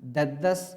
10-10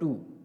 2,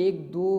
1-2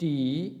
TPR,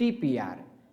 TPR।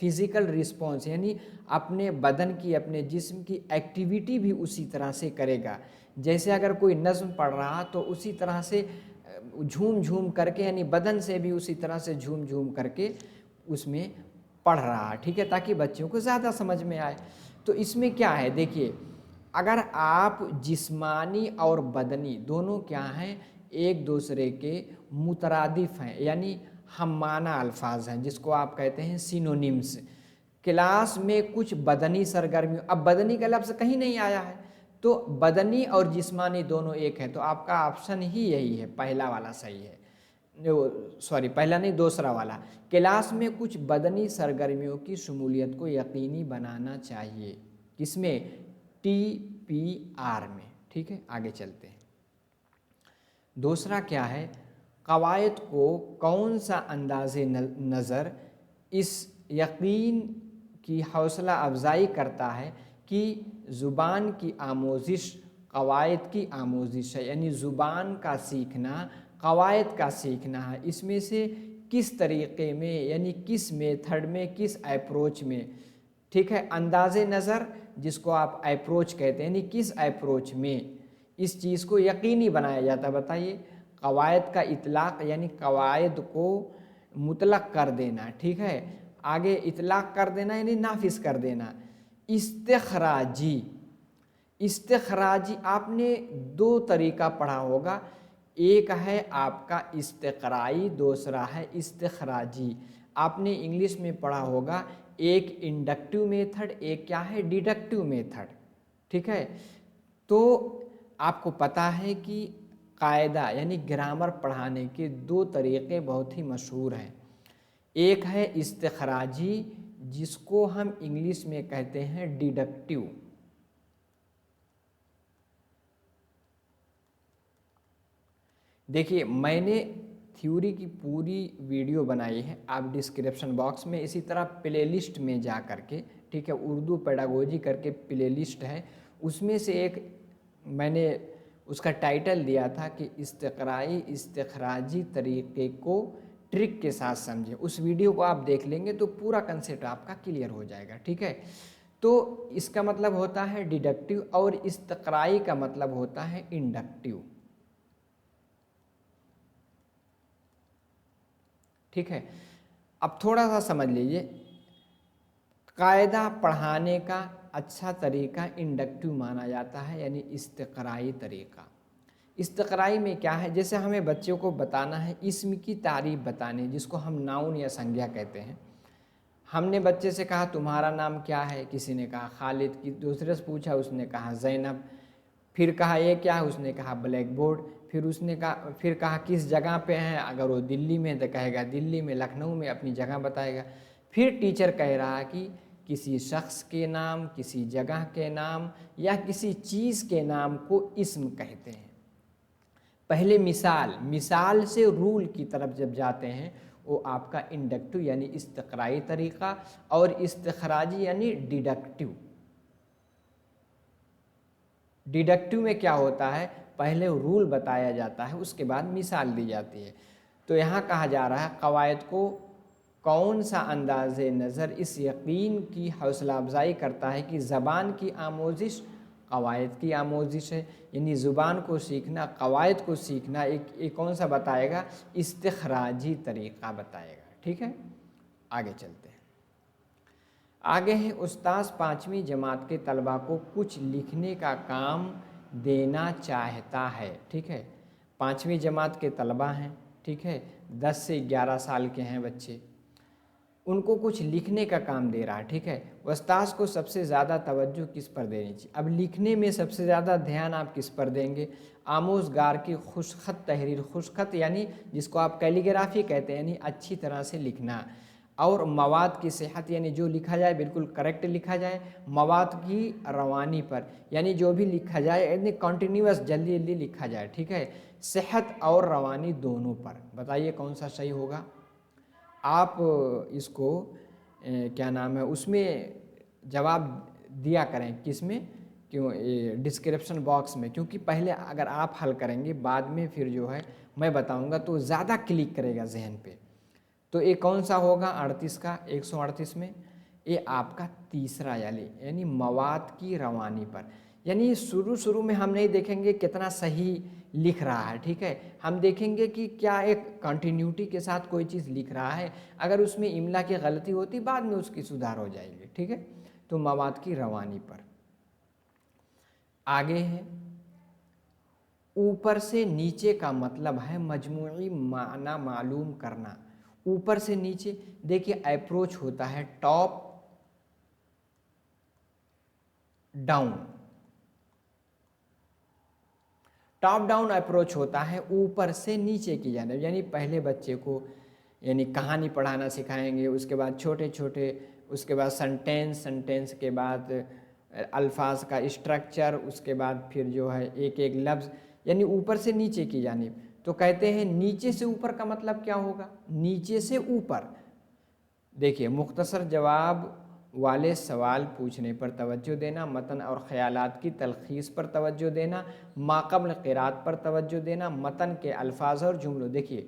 Physical response یعنی اپنے بدن کی اپنے جسم کی ایکٹیویٹی بھی اسی طرح سے کرے گا. جیسے اگر کوئی نظم پڑھ رہا تو اسی طرح سے جھوم جھوم کر کے یعنی بدن سے بھی اسی طرح سے جھوم جھوم کر کے اس میں پڑھ رہا. ٹھیک ہے, تاکہ بچوں کو زیادہ سمجھ میں آئے. تو اس میں کیا ہے دیکھیے, اگر آپ جسمانی اور بدنی دونوں کیا ہیں, ایک دوسرے کے مترادف ہیں یعنی ہم معنی الفاظ ہیں جس کو آپ کہتے ہیں سینونیمز. کلاس میں کچھ بدنی سرگرمی, اب بدنی کا لفظ کہیں نہیں آیا ہے تو بدنی اور جسمانی دونوں ایک ہے, تو آپ کا آپشن ہی یہی ہے, پہلا والا صحیح ہے. سوری پہلا نہیں دوسرا والا. کلاس میں کچھ بدنی سرگرمیوں کی شمولیت کو یقینی بنانا چاہیے. کس میں؟ TPR میں. ٹھیک ہے, آگے چلتے ہیں. دوسرا کیا ہے, قواعد کو کون سا انداز نظر اس یقین کی حوصلہ افزائی کرتا ہے کہ زبان کی آموزش قواعد کی آموزش ہے, یعنی زبان کا سیکھنا قواعد کا سیکھنا ہے. اس میں سے کس طریقے میں یعنی کس میتھڈ میں, کس اپروچ میں. ٹھیک ہے, انداز نظر جس کو آپ اپروچ کہتے ہیں یعنی کس اپروچ میں اس چیز کو یقینی بنایا جاتا ہے. بتائیے, قواعد کا اطلاق یعنی قواعد کو مطلق کر دینا. ٹھیک ہے, آگے اطلاق کر دینا یعنی نافذ کر دینا. استخراجی, استخراجی آپ نے دو طریقہ پڑھا ہوگا, ایک ہے آپ کا استقرائی, دوسرا ہے استخراجی. آپ نے انگلش میں پڑھا ہوگا ایک انڈکٹیو میتھڈ, ایک کیا ہے ڈیڈکٹیو میتھڈ. ٹھیک ہے, تو آپ کو پتہ ہے کہ قاعدہ یعنی گرامر پڑھانے کے دو طریقے بہت ہی مشہور ہیں. ایک ہے استخراجی جس کو ہم انگلش میں کہتے ہیں ڈیڈکٹیو. دیکھیے, میں نے تھیوری کی پوری ویڈیو بنائی ہے, آپ ڈسکرپشن باکس میں اسی طرح پلے لسٹ میں جا کر کے, ٹھیک ہے, اردو پیڈاگوجی کر کے پلے لسٹ ہے, اس میں سے ایک میں نے اس کا ٹائٹل دیا تھا کہ استقرائی استخراجی طریقے کو ٹرک کے ساتھ سمجھیں. اس ویڈیو کو آپ دیکھ لیں گے تو پورا کنسیپٹ آپ کا کلیئر ہو جائے گا. ٹھیک ہے, تو اس کا مطلب ہوتا ہے ڈیڈکٹیو اور استقرائی کا مطلب ہوتا ہے انڈکٹیو. ٹھیک ہے, اب تھوڑا سا سمجھ لیجئے, قاعدہ پڑھانے کا اچھا طریقہ انڈکٹیو مانا جاتا ہے یعنی استقرائی طریقہ. استقرائی میں کیا ہے, جیسے ہمیں بچوں کو بتانا ہے اسم کی تعریف بتانی, جس کو ہم ناؤن یا سنجھا کہتے ہیں. ہم نے بچے سے کہا تمہارا نام کیا ہے, کسی نے کہا خالد, کی دوسرے سے پوچھا اس نے کہا زینب, پھر کہا یہ کیا ہے, اس نے کہا بلیک بورڈ, پھر کہا کس جگہ پہ ہیں, اگر وہ دلی میں تو کہے گا دلی میں, لکھنؤ میں, اپنی جگہ بتائے گا. پھر ٹیچر کہہ رہا کہ کسی شخص کے نام, کسی جگہ کے نام یا کسی چیز کے نام کو اسم کہتے ہیں. پہلے مثال سے رول کی طرف جب جاتے ہیں وہ آپ کا انڈکٹیو یعنی استقرائی طریقہ, اور استخراجی یعنی ڈیڈکٹیو. ڈیڈکٹیو میں کیا ہوتا ہے, پہلے رول بتایا جاتا ہے اس کے بعد مثال دی جاتی ہے. تو یہاں کہا جا رہا ہے قواعد کو کون سا انداز نظر اس یقین کی حوصلہ افزائی کرتا ہے کہ زبان کی آموزش قواعد کی آموزش ہے, یعنی زبان کو سیکھنا قواعد کو سیکھنا ایک کون سا بتائے گا, استخراجی طریقہ بتائے گا. ٹھیک ہے, آگے چلتے ہیں. آگے ہے استاذ 5ویں جماعت کے طلباء کو کچھ لکھنے کا کام دینا چاہتا ہے. ٹھیک ہے, 5ویں جماعت کے طلباء ہیں, ٹھیک ہے, 10 سے 11 سال کے ہیں بچے, ان کو کچھ لکھنے کا کام دے رہا ہے. ٹھیک ہے, استاذ کو سب سے زیادہ توجہ کس پر دینی چاہیے. اب لکھنے میں سب سے زیادہ دھیان آپ کس پر دیں گے, آموزگار کی خوش خط تحریر. خوش خط یعنی جس کو آپ کیلیگرافی کہتے ہیں یعنی اچھی طرح سے لکھنا, اور مواد کی صحت یعنی جو لکھا جائے بالکل کریکٹ لکھا جائے. مواد کی روانی پر یعنی جو بھی لکھا جائے یعنی کنٹینیوس جلدی جلدی لکھا جائے. ٹھیک ہے, صحت اور روانی دونوں پر. بتائیے کون سا صحیح ہوگا. آپ اس کو کیا نام ہے اس میں جواب دیا کریں, کس میں, کیوں ڈسکرپشن باکس میں, کیونکہ پہلے اگر آپ حل کریں گے بعد میں پھر جو ہے میں بتاؤں گا تو زیادہ کلک کرے گا ذہن پہ. تو یہ کون سا ہوگا 38 کا 138 میں؟ یہ آپ کا تیسرا یعنی مواد کی روانی پر، یعنی شروع میں ہم نہیں دیکھیں گے کتنا صحیح لکھ رہا ہے، ٹھیک ہے، ہم دیکھیں گے کہ کیا ایک کنٹینیوٹی کے ساتھ کوئی چیز لکھ رہا ہے، اگر اس میں املا کی غلطی ہوتی بعد میں اس کی سدھار ہو جائے گی، ٹھیک ہے۔ تو مواد کی روانی پر آگے ہے، اوپر سے نیچے کا مطلب ہے مجموعی معنی معلوم کرنا۔ اوپر سے نیچے دیکھیے اپروچ ہوتا ہے top down, top down approach ہوتا ہے اوپر سے نیچے کی جانب، یعنی پہلے بچے کو یعنی کہانی پڑھانا سکھائیں گے، اس کے بعد چھوٹے چھوٹے، اس کے بعد سنٹینس کے بعد الفاظ کا اسٹرکچر، اس کے بعد پھر جو ہے ایک ایک لفظ، یعنی اوپر سے نیچے کی جانب۔ تو کہتے ہیں نیچے سے اوپر کا مطلب کیا ہوگا؟ نیچے سے اوپر دیکھیے مختصر جواب والے سوال پوچھنے پر توجہ دینا، متن اور خیالات کی تلخیص پر توجہ دینا، ماقبل قرات پر توجہ دینا، متن کے الفاظ اور جملوں۔ دیکھیے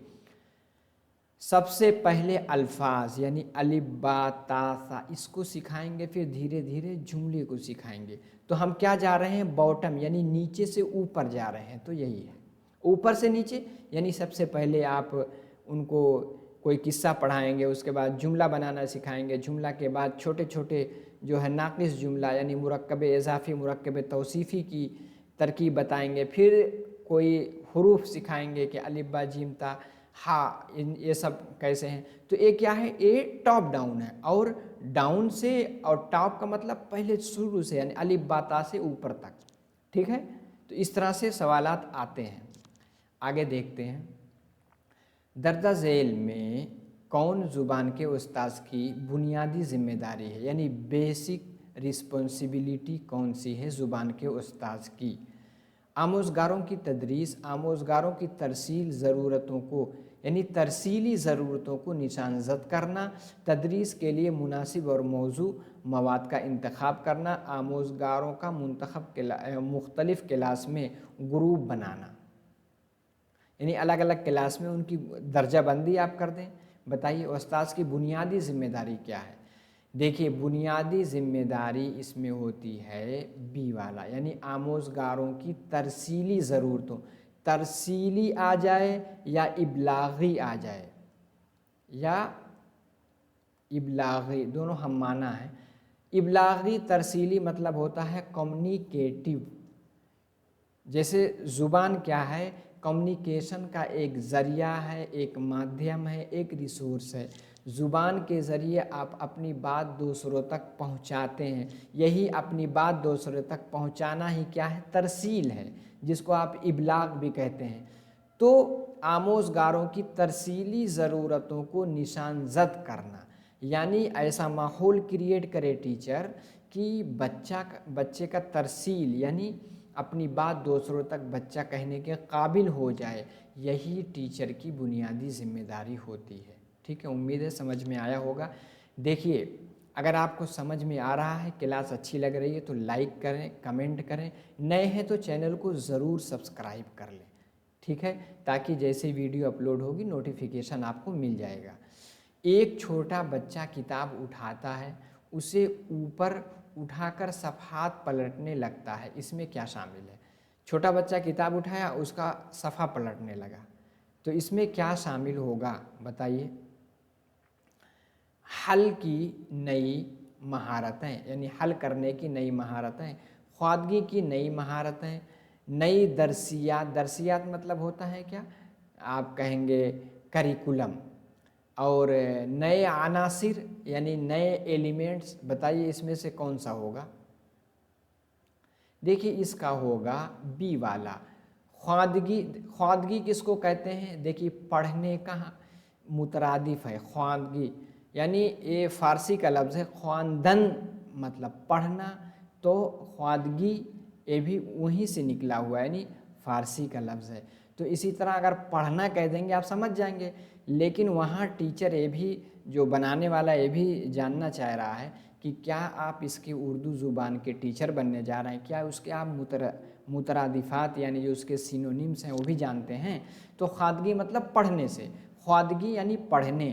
سب سے پہلے الفاظ یعنی الف با تا ثا اس کو سکھائیں گے، پھر دھیرے دھیرے جملے کو سکھائیں گے۔ تو ہم کیا جا رہے ہیں؟ باٹم یعنی نیچے سے اوپر جا رہے ہیں، تو یہی ہے اوپر سے نیچے، یعنی سب سے پہلے آپ ان کو کوئی قصہ پڑھائیں گے، اس کے بعد جملہ بنانا سکھائیں گے، جملہ کے بعد چھوٹے چھوٹے جو ہے ناقص جملہ یعنی مرکب اضافی مرکب توصیفی کی ترکیب بتائیں گے، پھر کوئی حروف سکھائیں گے کہ الف با جیم تا ہا یہ سب کیسے ہیں۔ تو یہ کیا ہے؟ یہ ٹاپ ڈاؤن ہے، اور ڈاؤن سے اور ٹاپ کا مطلب پہلے شروع سے یعنی الف با تا سے اوپر تک، ٹھیک ہے۔ تو اس طرح سے سوالات آتے ہیں۔ آگے دیکھتے ہیں، درجہ ذیل میں کون زبان کے استاذ کی بنیادی ذمہ داری ہے، یعنی بیسک رسپانسبلٹی کون سی ہے زبان کے استاذ کی؟ آموزگاروں کی تدریس، آموزگاروں کی ترسیل ضرورتوں کو یعنی ترسیلی ضرورتوں کو نشان زد کرنا، تدریس کے لیے مناسب اور موضوع مواد کا انتخاب کرنا، آموزگاروں کا منتخب مختلف کلاس میں گروپ بنانا، یعنی الگ الگ کلاس میں ان کی درجہ بندی آپ کر دیں۔ بتائیے استاذ کی بنیادی ذمہ داری کیا ہے؟ دیکھیے بنیادی ذمہ داری اس میں ہوتی ہے بی والا، یعنی آموزگاروں کی ترسیلی ضرورتوں، ترسیلی آ جائے یا ابلاغی آ جائے، یا ابلاغی دونوں ہم معنی ہیں۔ ابلاغی ترسیلی مطلب ہوتا ہے کمیونیکیٹیو، جیسے زبان کیا ہے؟ کمیونیکیشن کا ایک ذریعہ ہے، ایک مادھیم ہے، ایک ریسورس ہے۔ زبان کے ذریعے آپ اپنی بات دوسروں تک پہنچاتے ہیں، یہی اپنی بات دوسروں تک پہنچانا ہی کیا ہے؟ ترسیل ہے، جس کو آپ ابلاغ بھی کہتے ہیں۔ تو آموزگاروں کی ترسیلی ضرورتوں کو نشان زد کرنا، یعنی ایسا ماحول کریٹ کرے ٹیچر کہ بچے کا ترسیل یعنی اپنی بات دوسروں تک بچہ کہنے کے قابل ہو جائے، یہی ٹیچر کی بنیادی ذمہ داری ہوتی ہے، ٹھیک ہے۔ امید ہے سمجھ میں آیا ہوگا۔ دیکھیے اگر آپ کو سمجھ میں آ رہا ہے، کلاس اچھی لگ رہی ہے تو لائک کریں، کمنٹ کریں، نئے ہیں تو چینل کو ضرور سبسکرائب کر لیں، ٹھیک ہے، تاکہ جیسے ویڈیو اپلوڈ ہوگی نوٹیفیکیشن آپ کو مل جائے گا۔ ایک چھوٹا بچہ کتاب اٹھاتا ہے، اسے اوپر اٹھا کر صفحات پلٹنے لگتا ہے، اس میں کیا شامل ہے؟ چھوٹا بچہ کتاب اٹھایا، اس کا صفحہ پلٹنے لگا، تو اس میں کیا شامل ہوگا بتائیے؟ حل کی نئی مہارتیں، یعنی حل کرنے کی نئی مہارتیں، خواندگی کی نئی مہارتیں، نئی درسیات، درسیات مطلب ہوتا ہے کیا؟ آپ کہیں گے کریکولم، اور نئے عناصر یعنی نئے ایلیمنٹس، بتائیے اس میں سے کون سا ہوگا؟ دیکھیے اس کا ہوگا بی والا، خواندگی۔ خواندگی کس کو کہتے ہیں؟ دیکھیے پڑھنے کا مترادف ہے خواندگی، یعنی یہ فارسی کا لفظ ہے خواندن مطلب پڑھنا، تو خواندگی یہ بھی وہیں سے نکلا ہوا ہے، یعنی فارسی کا لفظ ہے۔ تو اسی طرح اگر پڑھنا کہہ دیں گے آپ سمجھ جائیں گے، لیکن وہاں ٹیچر یہ بھی جو بنانے والا یہ بھی جاننا چاہ رہا ہے کہ کیا آپ اس کی اردو زبان کے ٹیچر بننے جا رہے ہیں، کیا اس کے آپ مترادفات یعنی جو اس کے سینونیمس ہیں وہ بھی جانتے ہیں؟ تو خواندگی مطلب پڑھنے سے، خواندگی یعنی پڑھنے،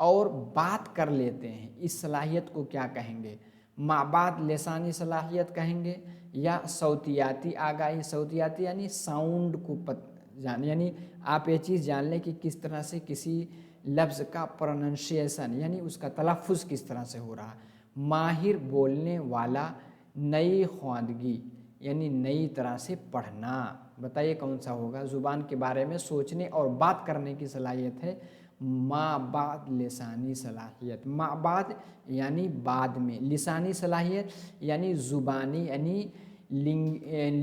اور بات کر لیتے ہیں، اس صلاحیت کو کیا کہیں گے؟ مابعد لسانی صلاحیت کہیں گے یا صوتیاتی آگاہی؟ صوتیاتی یعنی ساؤنڈ کو یعنی آپ یہ چیز جان لیں کہ کس طرح سے کسی لفظ کا پروننسیشن یعنی اس کا تلفظ کس طرح سے ہو رہا۔ ماہر بولنے والا، نئی خواندگی یعنی نئی طرح سے پڑھنا۔ بتائیے کون سا ہوگا؟ زبان کے بارے میں سوچنے اور بات کرنے کی صلاحیت ہے مابعد لسانی صلاحیت۔ مابعد یعنی بعد میں، لسانی صلاحیت یعنی زبانی یعنی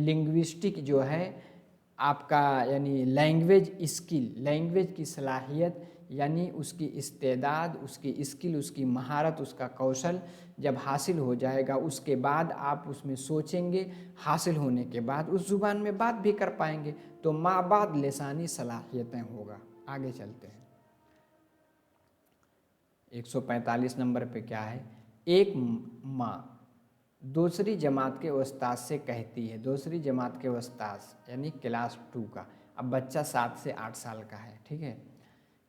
لنگوسٹک جو ہے آپ کا یعنی لینگویج اسکل، لینگویج کی صلاحیت یعنی اس کی استعداد، اس کی اسکل، اس کی مہارت، اس کا کوشل جب حاصل ہو جائے گا اس کے بعد آپ اس میں سوچیں گے، حاصل ہونے کے بعد اس زبان میں بات بھی کر پائیں گے، تو مابعد لسانی صلاحیتیں ہوگا۔ آگے چلتے ہیں 145 نمبر پہ کیا ہے؟ ایک ماں دوسری جماعت کے استاذ سے کہتی ہے، دوسری جماعت کے استاذ یعنی کلاس 2 کا، اب بچہ 7 سے 8 سال کا ہے، ٹھیک ہے،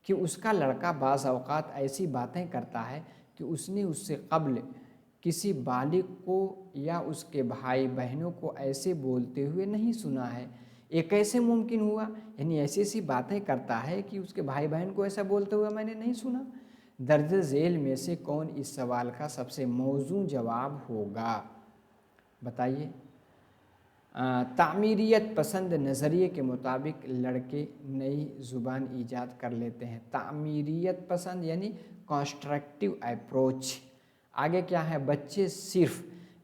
کہ اس کا لڑکا بعض اوقات ایسی باتیں کرتا ہے کہ اس نے اس سے قبل کسی بالغ کو یا اس کے بھائی بہنوں کو ایسے بولتے ہوئے نہیں سنا ہے۔ یہ کیسے ممکن ہوا؟ یعنی ایسی ایسی باتیں کرتا ہے کہ اس کے بھائی بہن کو ایسا بولتے ہوئے میں نے نہیں سنا۔ درج ذیل میں سے کون اس سوال کا سب سے موزوں جواب ہوگا؟ بتائیے۔ تعمیریت پسند نظریے کے مطابق لڑکے نئی زبان ایجاد کر لیتے ہیں۔ تعمیریت پسند یعنی کنسٹرکٹیو اپروچ۔ آگے کیا ہے؟ بچے صرف،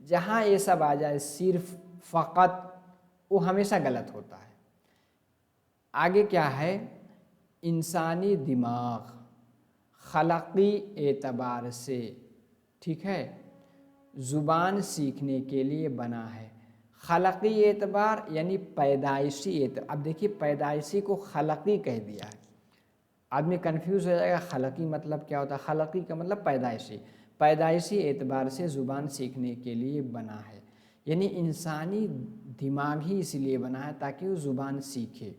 جہاں یہ سب آ جائے صرف، فقط، وہ ہمیشہ غلط ہوتا ہے۔ آگے کیا ہے؟ انسانی دماغ خلقی اعتبار سے، ٹھیک ہے، زبان سیکھنے کے لیے بنا ہے۔ خلقی اعتبار یعنی پیدائشی اعتبار۔ اب دیکھیے پیدائشی کو خلقی کہہ دیا ہے، آدمی کنفیوز ہو جائے گا خلقی مطلب کیا ہوتا ہے؟ خلقی کا مطلب پیدائشی، پیدائشی اعتبار سے زبان سیکھنے کے لیے بنا ہے، یعنی انسانی دماغ ہی اس لیے بنا ہے تاکہ وہ زبان سیکھے۔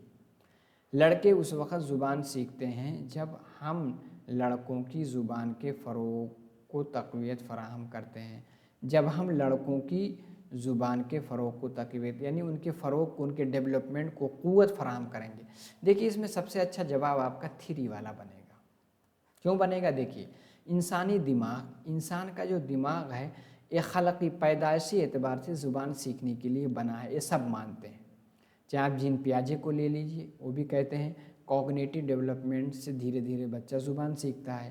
لڑکے اس وقت زبان سیکھتے ہیں جب ہم لڑکوں کی زبان کے فروغ کو تقویت فراہم کرتے ہیں، جب ہم لڑکوں کی زبان کے فروغ کو تقویت یعنی ان کے فروغ کو، ان کے ڈیولپمنٹ کو قوت فراہم کریں گے۔ دیکھیے اس میں سب سے اچھا جواب آپ کا 3 والا بنے گا۔ کیوں بنے گا؟ دیکھیے انسانی دماغ، انسان کا جو دماغ ہے یہ خلقی پیدائشی اعتبار سے زبان سیکھنے کے لیے بنا ہے، یہ سب مانتے ہیں۔ چاہے آپ جین پیاجے کو لے لیجئے، وہ بھی کہتے ہیں کوگنیٹو ڈیولپمنٹ سے دھیرے دھیرے بچہ زبان سیکھتا ہے،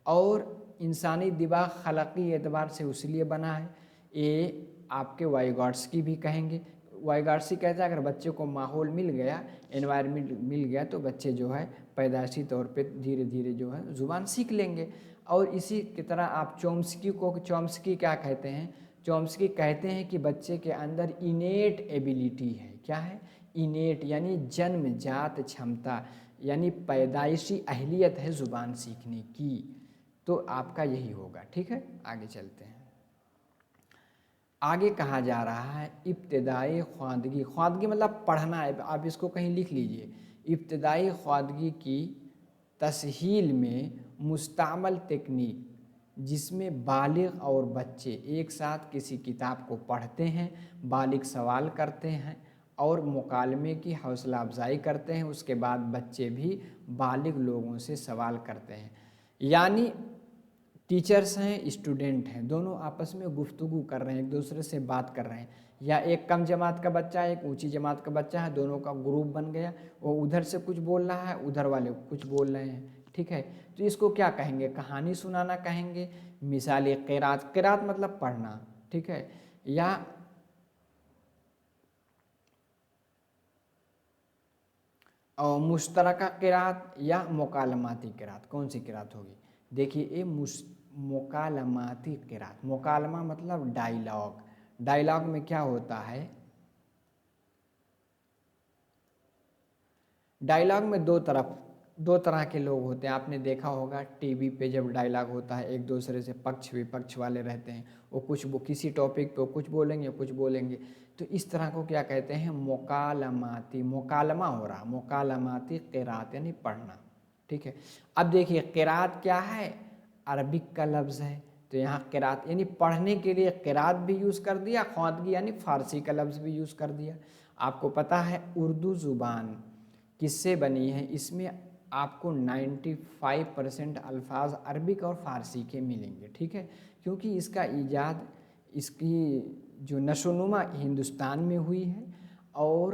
اور انسانی دماغ خلقی اعتبار سے اس لیے بنا ہے۔ یہ آپ کے وائیگاٹسکی بھی کہیں گے۔ وائیگاٹسکی کہتا ہے اگر بچے کو ماحول مل گیا، انوائرمنٹ مل گیا تو بچے جو ہے پیدائشی طور پہ دھیرے دھیرے جو ہے زبان سیکھ لیں گے۔ اور اسی کی طرح آپ چومسکی کو، چومسکی کیا کہتے ہیں؟ چومسکی کہتے ہیں کہ بچے کے اندر انیٹ ایبیلیٹی ہے۔ کیا ہے؟ انیٹ یعنی جنم جات چھمتا، یعنی پیدائشی اہلیت ہے زبان سیکھنے کی۔ تو آپ کا یہی ہوگا، ٹھیک ہے۔ آگے چلتے ہیں، آگے کہا جا رہا ہے ابتدائی خواندگی۔ خواندگی مطلب پڑھنا ہے، آپ اس کو کہیں لکھ لیجئے۔ ابتدائی خواندگی کی تسہیل میں مستعمل تکنیک جس میں بالغ اور بچے ایک ساتھ کسی کتاب کو پڑھتے ہیں، بالغ سوال کرتے ہیں اور مکالمے کی حوصلہ افزائی کرتے ہیں، اس کے بعد بچے بھی بالغ لوگوں سے سوال کرتے ہیں، یعنی ٹیچرز ہیں، اسٹوڈنٹ ہیں، دونوں آپس میں گفتگو کر رہے ہیں، ایک دوسرے سے بات کر رہے ہیں، یا ایک کم جماعت کا بچہ ہے، ایک اونچی جماعت کا بچہ ہے، دونوں کا گروپ بن گیا، وہ ادھر سے کچھ بول رہا ہے، ادھر والے کچھ بول رہے ہیں، ٹھیک ہے۔ تو اس کو کیا کہیں گے؟ کہانی سنانا کہیں گے، مثالی قرات، قرات مطلب پڑھنا، ٹھیک ہے، یا اور مشترکہ قرات یا مکالماتی قرات۔ کون سی قرات ہوگی؟ دیکھیے یہ مکالماتی قرات، مکالمہ مطلب ڈائیلاگ، ڈائیلاگ میں کیا ہوتا ہے؟ ڈائیلاگ میں دو طرح کے لوگ ہوتے ہیں، آپ نے دیکھا ہوگا ٹی وی پہ جب ڈائیلاگ ہوتا ہے ایک دوسرے سے پکچھ وپکچھ والے رہتے ہیں، وہ کسی ٹاپک پہ کچھ بولیں گے کچھ بولیں گے، تو اس طرح کو کیا کہتے ہیں؟ مکالماتی، مکالمہ ہو رہا، مکالماتی قرات یعنی پڑھنا، ٹھیک ہے. اب دیکھیے قرات کیا ہے؟ عربک کا لفظ ہے، تو یہاں قرات یعنی پڑھنے کے لیے قرات بھی یوز کر دیا، خواندگی یعنی فارسی کا لفظ بھی یوز کر دیا. آپ کو پتہ ہے اردو زبان کس سے بنی ہے؟ اس میں آپ کو 95% الفاظ عربک اور فارسی کے ملیں گے. ٹھیک ہے، کیونکہ اس کا ایجاد، اس کی جو نشو و نما ہندوستان میں ہوئی ہے، اور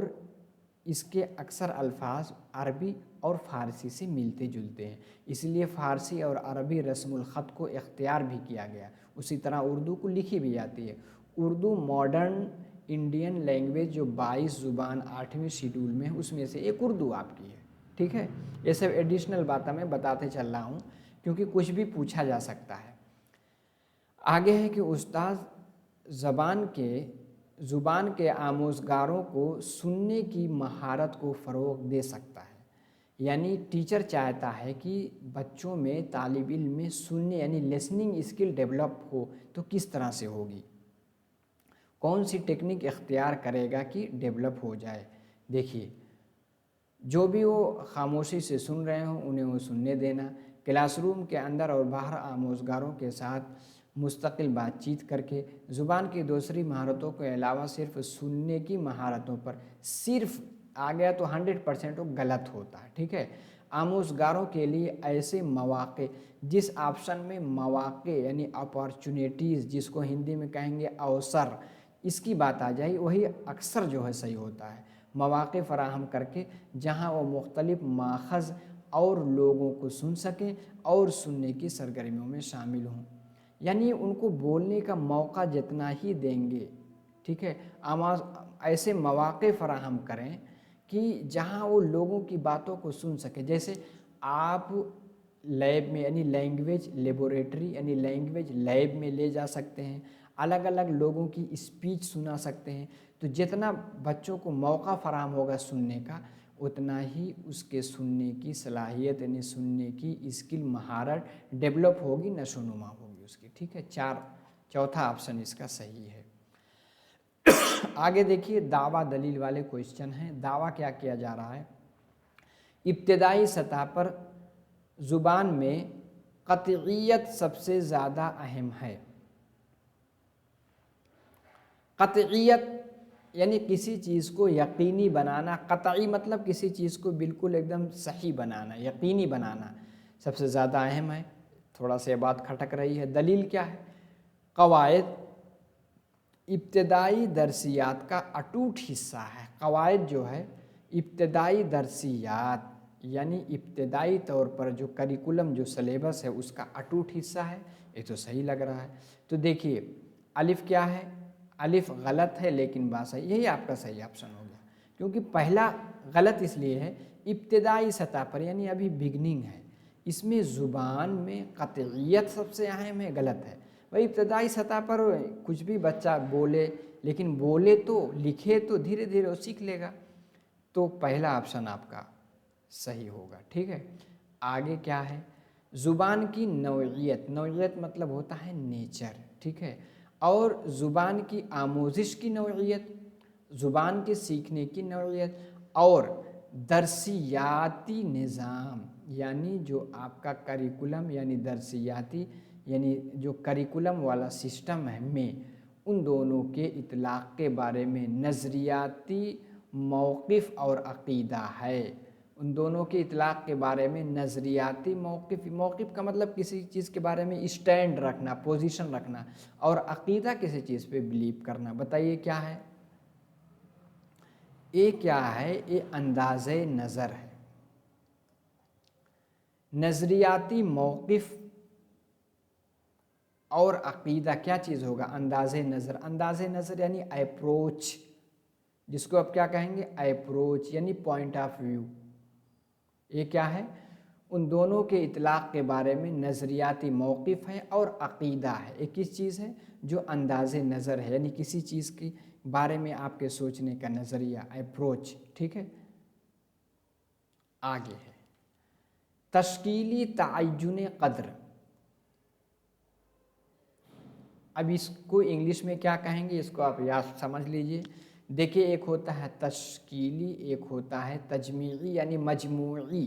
اس کے اکثر الفاظ عربی اور فارسی سے ملتے جلتے ہیں، اس لیے فارسی اور عربی رسم الخط کو اختیار بھی کیا گیا. اسی طرح اردو کو لکھی بھی جاتی ہے. اردو ماڈرن انڈین لینگویج جو 22 زبان 8ویں شیڈول میں ہے، اس میں سے ایک اردو آپ کی ہے. ٹھیک ہے، یہ سب ایڈیشنل باتیں میں بتاتے چل رہا ہوں کیونکہ کچھ بھی پوچھا جا سکتا ہے. آگے ہے کہ استاد زبان کے آموزگاروں کو سننے کی مہارت کو فروغ دے سکتا ہے. یعنی ٹیچر چاہتا ہے کہ بچوں میں، طالب علم میں سننے یعنی لسننگ اسکل ڈیولپ ہو، تو کس طرح سے ہوگی؟ کون سی ٹیکنیک اختیار کرے گا کہ ڈیولپ ہو جائے؟ دیکھیے، جو بھی وہ خاموشی سے سن رہے ہوں انہیں وہ سننے دینا، کلاس روم کے اندر اور باہر آموزگاروں کے ساتھ مستقل بات چیت کر کے زبان کی دوسری مہارتوں کے علاوہ صرف سننے کی مہارتوں پر صرف آ گیا تو 100% وہ غلط ہوتا ہے. ٹھیک ہے، آموزگاروں کے لیے ایسے مواقع، جس آپشن میں مواقع یعنی اپارچونیٹیز، جس کو ہندی میں کہیں گے اوسر، اس کی بات آ جائے، وہی اکثر جو ہے صحیح ہوتا ہے. مواقع فراہم کر کے جہاں وہ مختلف ماخذ اور لوگوں کو سن سکیں اور سننے کی سرگرمیوں میں شامل ہوں. یعنی ان کو بولنے کا موقع جتنا ہی دیں گے. ٹھیک ہے، ایسے مواقع فراہم کریں کہ جہاں وہ لوگوں کی باتوں کو سن سکیں. جیسے آپ لیب میں یعنی لینگویج لیبوریٹری یعنی لینگویج لیب میں لے جا سکتے ہیں، الگ الگ لوگوں کی اسپیچ سنا سکتے ہیں. تو جتنا بچوں کو موقع فراہم ہوگا سننے کا، اتنا ہی اس کے سننے کی صلاحیت یعنی سننے کی اسکل مہارت ڈیولپ ہوگی، نشو و نما ہوگی اس کی. ٹھیک ہے، چوتھا آپشن اس کا صحیح ہے. آگے دیکھیے، دعویٰ دلیل والے کوئسچن ہیں. دعویٰ کیا کیا جا رہا ہے؟ ابتدائی سطح پر زبان میں قطعیت سب سے زیادہ اہم ہے. قطعیت یعنی کسی چیز کو یقینی بنانا. قطعی مطلب کسی چیز کو بالکل ایک دم صحیح بنانا، یقینی بنانا سب سے زیادہ اہم ہے. تھوڑا سا بات کھٹک رہی ہے. دلیل کیا ہے؟ قواعد ابتدائی درسیات کا اٹوٹ حصہ ہے. قواعد جو ہے ابتدائی درسیات یعنی ابتدائی طور پر جو کریکولم جو سلیبس ہے اس کا اٹوٹ حصہ ہے. یہ تو صحیح لگ رہا ہے. تو دیکھیے، الف کیا ہے؟ الف غلط ہے لیکن با صحیح، یہی آپ کا صحیح آپشن ہو گیا. کیونکہ پہلا غلط اس لیے ہے، ابتدائی سطح پر یعنی ابھی بگننگ ہے، اس میں زبان میں قطعیت سب سے اہم ہے. غلط ہے بھائی. ابتدائی سطح پر کچھ بھی بچہ بولے، لیکن بولے تو لکھے تو دھیرے دھیرے وہ سیکھ لے گا. تو پہلا آپشن آپ کا صحیح ہوگا. ٹھیک ہے، آگے کیا ہے؟ زبان کی نوعیت. نوعیت مطلب ہوتا ہے نیچر. ٹھیک ہے، اور زبان کی آموزش کی نوعیت، زبان کے سیکھنے کی نوعیت، اور درسیاتی نظام یعنی جو آپ کا کریکولم یعنی درسیاتی یعنی جو کریکولم والا سسٹم ہے میں، ان دونوں کے اطلاق کے بارے میں نظریاتی موقف اور عقیدہ ہے. ان دونوں کے اطلاق کے بارے میں نظریاتی موقف کا مطلب کسی چیز کے بارے میں اسٹینڈ رکھنا، پوزیشن رکھنا، اور عقیدہ کسی چیز پہ بلیو کرنا. بتائیے کیا ہے؟ یہ کیا ہے؟ یہ انداز نظر ہے. نظریاتی موقف اور عقیدہ کیا چیز ہوگا؟ انداز نظر. انداز نظر یعنی اپروچ، جس کو آپ کیا کہیں گے؟ اپروچ یعنی پوائنٹ آف ویو. یہ کیا ہے؟ ان دونوں کے اطلاق کے بارے میں نظریاتی موقف ہے اور عقیدہ ہے. ایک کس چیز ہے؟ جو انداز نظر ہے، یعنی کسی چیز کے بارے میں آپ کے سوچنے کا نظریہ، اپروچ. ٹھیک ہے، آگے ہے تشکیلی تعین قدر. اب اس کو انگلش میں کیا کہیں گے؟ اس کو آپ یاد سمجھ لیجئے. دیکھیے، ایک ہوتا ہے تشکیلی، ایک ہوتا ہے تجمیعی یعنی مجموعی.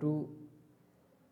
2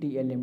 TLM,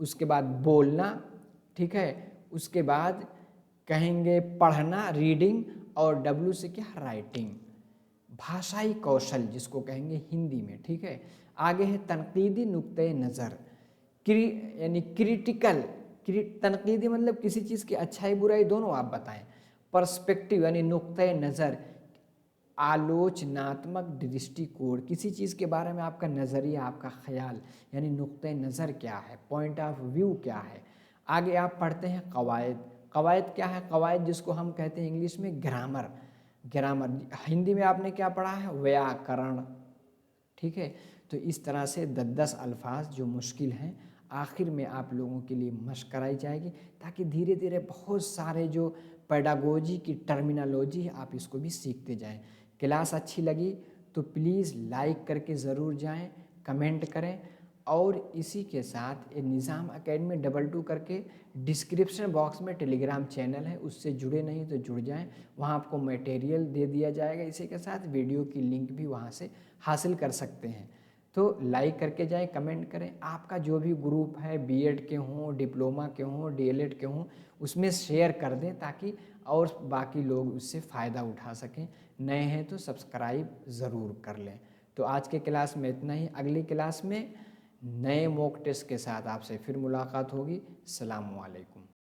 اس کے بعد بولنا، ٹھیک ہے، اس کے بعد کہیں گے پڑھنا ریڈنگ، اور ڈبلو سے کیا رائٹنگ، بھاشائی کوشل جس کو کہیں گے ہندی میں، ٹھیک ہے۔ آگے ہے تنقیدی نقطۂ نظر، یعنی کریٹیکل، تنقیدی مطلب کسی چیز کی اچھائی برائی دونوں آپ بتائیں، پرسپیکٹیو یعنی نقطۂ نظر، آلوچناتمک درشٹی کوڑ، کسی چیز کے بارے میں آپ کا نظریہ، آپ کا خیال، یعنی نقطۂ نظر کیا ہے، پوائنٹ آف ویو کیا ہے۔ آگے آپ پڑھتے ہیں قواعد، قواعد کیا ہے، قواعد جس کو ہم کہتے ہیں انگلش میں گرامر، گرامر ہندی میں آپ نے کیا پڑھا ہے، ویاکرن، ٹھیک ہے۔ تو اس طرح سے 10 الفاظ جو مشکل ہیں آخر میں آپ لوگوں کے لیے مشق کرائی جائے گی، تاکہ دھیرے دھیرے بہت سارے جو پیڈاگوجی کی ٹرمینالوجی ہے آپ اس کو بھی سیکھتے جائیں۔ کلاس اچھی لگی تو پلیز لائک کر کے ضرور جائیں، کمنٹ کریں، اور اسی کے ساتھ نظام اکیڈمی 22 کر کے ڈسکرپشن باکس میں ٹیلی گرام چینل ہے، اس سے جڑے نہیں تو جڑ جائیں، وہاں آپ کو میٹیریل دے دیا جائے گا، اسی کے ساتھ ویڈیو کی لنک بھی وہاں سے حاصل کر سکتے ہیں۔ تو لائک کر کے جائیں، کمنٹ کریں، آپ کا جو بھی گروپ ہے بی ایڈ کے ہوں، ڈپلومہ کے ہوں، ڈی ایل ایڈ کے ہوں، اس میں شیئر کر دیں تاکہ اور باقی لوگ اس سے فائدہ اٹھا سکیں۔ نئے ہیں تو سبسکرائب ضرور کر لیں۔ تو آج کے کلاس میں اتنا ہی، اگلی کلاس میں نئے موک ٹیسٹ کے ساتھ آپ سے پھر ملاقات ہوگی۔ السلام علیکم۔